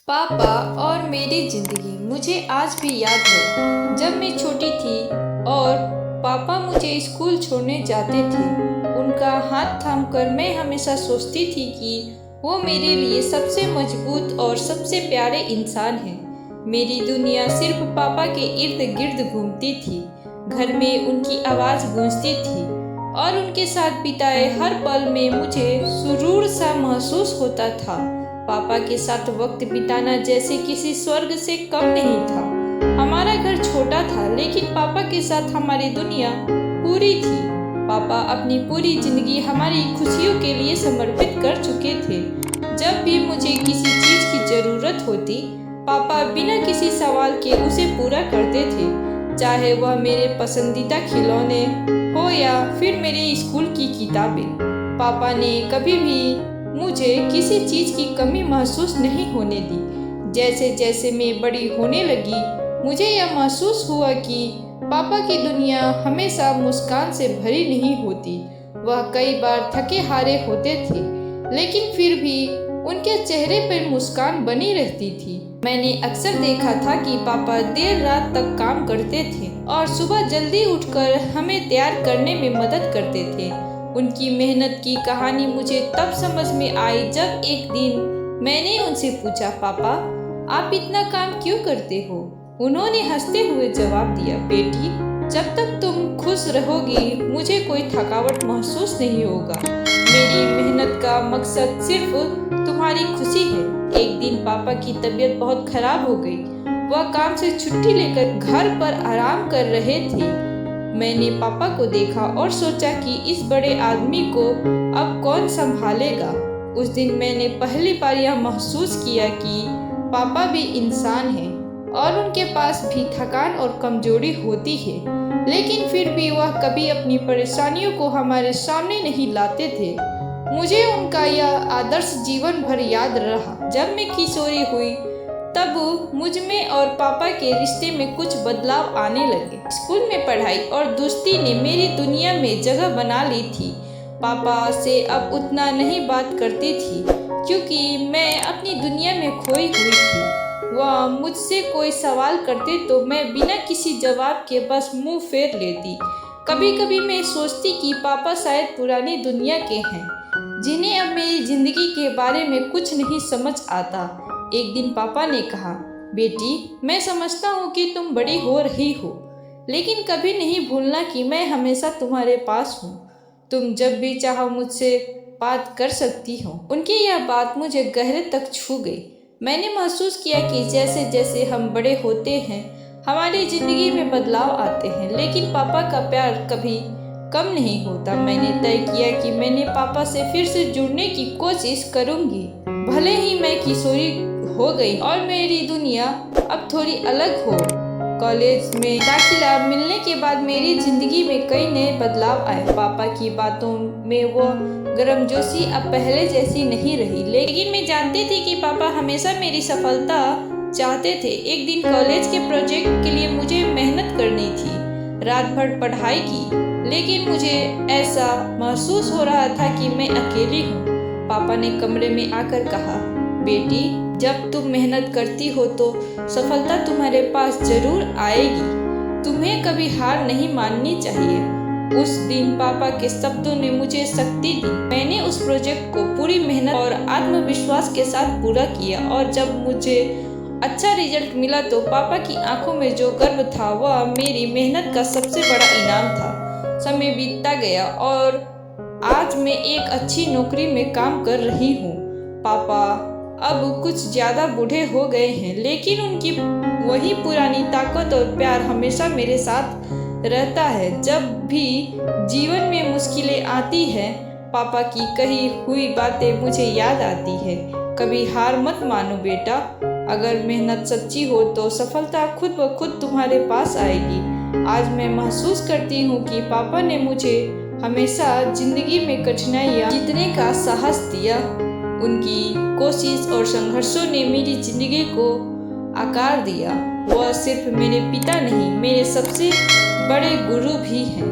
पापा और मेरी ज़िंदगी मुझे आज भी याद है। जब मैं छोटी थी और पापा मुझे स्कूल छोड़ने जाते थे, उनका हाथ थामकर मैं हमेशा सोचती थी कि वो मेरे लिए सबसे मजबूत और सबसे प्यारे इंसान हैं। मेरी दुनिया सिर्फ पापा के इर्द गिर्द घूमती थी। घर में उनकी आवाज़ गूंजती थी और उनके साथ बिताए हर पल में मुझे सुरूर सा महसूस होता था। पापा के साथ वक्त बिताना जैसे किसी स्वर्ग से कम नहीं था। हमारा घर छोटा था, लेकिन पापा के साथ हमारी दुनिया पूरी थी। पापा अपनी पूरी जिंदगी हमारी खुशियों के लिए समर्पित कर चुके थे। जब भी मुझे किसी चीज की जरूरत होती, पापा बिना किसी सवाल के उसे पूरा करते थे, चाहे वह मेरे पसंदीदा खिलौने हो या फिर मेरे स्कूल की किताबें। पापा ने कभी भी मुझे किसी चीज़ की कमी महसूस नहीं होने दी। जैसे जैसे मैं बड़ी होने लगी, मुझे यह महसूस हुआ कि पापा की दुनिया हमेशा मुस्कान से भरी नहीं होती। वह कई बार थके हारे होते थे, लेकिन फिर भी उनके चेहरे पर मुस्कान बनी रहती थी। मैंने अक्सर देखा था कि पापा देर रात तक काम करते थे और सुबह जल्दी उठकर हमें तैयार करने में मदद करते थे। उनकी मेहनत की कहानी मुझे तब समझ में आई जब एक दिन मैंने उनसे पूछा, पापा आप इतना काम क्यों करते हो? उन्होंने हंसते हुए जवाब दिया, बेटी जब तक तुम खुश रहोगी मुझे कोई थकावट महसूस नहीं होगा। मेरी मेहनत का मकसद सिर्फ तुम्हारी खुशी है। एक दिन पापा की तबीयत बहुत खराब हो गई। वह काम से छुट्टी लेकर घर पर आराम कर रहे थे। मैंने पापा को देखा और सोचा कि इस बड़े आदमी को अब कौन संभालेगा। उस दिन मैंने पहली बार यह महसूस किया कि पापा भी इंसान हैं और उनके पास भी थकान और कमजोरी होती है, लेकिन फिर भी वह कभी अपनी परेशानियों को हमारे सामने नहीं लाते थे। मुझे उनका यह आदर्श जीवन भर याद रहा। जब मैं किशोरी हुई तब मुझ में और पापा के रिश्ते में कुछ बदलाव आने लगे। स्कूल में पढ़ाई और दोस्ती ने मेरी दुनिया में जगह बना ली थी। पापा से अब उतना नहीं बात करती थी, क्योंकि मैं अपनी दुनिया में खोई हुई थी। वह मुझसे कोई सवाल करते तो मैं बिना किसी जवाब के बस मुंह फेर लेती। कभी कभी मैं सोचती कि पापा शायद पुरानी दुनिया के हैं, जिन्हें अब मेरी जिंदगी के बारे में कुछ नहीं समझ आता। एक दिन पापा ने कहा, बेटी मैं समझता हूँ कि तुम बड़ी हो रही हो, लेकिन कभी नहीं भूलना कि मैं हमेशा तुम्हारे पास हूँ। तुम जब भी चाहो मुझसे बात कर सकती हो। उनकी यह बात मुझे गहरे तक छू गई। मैंने महसूस किया कि जैसे जैसे हम बड़े होते हैं हमारी ज़िंदगी में बदलाव आते हैं, लेकिन पापा का प्यार कभी कम नहीं होता। मैंने तय किया कि मैंने पापा से फिर से जुड़ने की कोशिश करूँगी। भले ही मैं किशोरी हो गई और मेरी दुनिया अब थोड़ी अलग हो। कॉलेज में दाखिला मिलने के बाद मेरी जिंदगी में कई नए बदलाव आए। पापा की बातों में वो गर्मजोशी अब पहले जैसी नहीं रही, लेकिन मैं जानती थी कि पापा हमेशा मेरी सफलता चाहते थे। एक दिन कॉलेज के प्रोजेक्ट के लिए मुझे मेहनत करनी थी। रात भर पढ़ाई की, लेकिन मुझे ऐसा महसूस हो रहा था कि मैं अकेली हूँ। पापा ने कमरे में आकर कहा, बेटी जब तुम मेहनत करती हो तो सफलता तुम्हारे पास जरूर आएगी। तुम्हें कभी हार नहीं माननी चाहिए। उस दिन पापा के शब्दों ने मुझे शक्ति दी। मैंने उस प्रोजेक्ट को पूरी मेहनत और आत्मविश्वास के साथ पूरा किया, और जब मुझे अच्छा रिजल्ट मिला तो पापा की आंखों में जो गर्व था वह मेरी मेहनत का सबसे बड़ा इनाम था। समय बीतता गया और आज मैं एक अच्छी नौकरी में काम कर रही हूँ। पापा अब कुछ ज़्यादा बूढ़े हो गए हैं, लेकिन उनकी वही पुरानी ताकत और प्यार हमेशा मेरे साथ रहता है। जब भी जीवन में मुश्किलें आती हैं, पापा की कही हुई बातें मुझे याद आती है। कभी हार मत मानो बेटा, अगर मेहनत सच्ची हो तो सफलता खुद ब खुद तुम्हारे पास आएगी। आज मैं महसूस करती हूँ कि पापा ने मुझे हमेशा जिंदगी में कठिनाइयाँ जीतने का साहस दिया। उनकी कोशिश और संघर्षों ने मेरी जिंदगी को आकार दिया। वह सिर्फ मेरे पिता नहीं, मेरे सबसे बड़े गुरु भी हैं।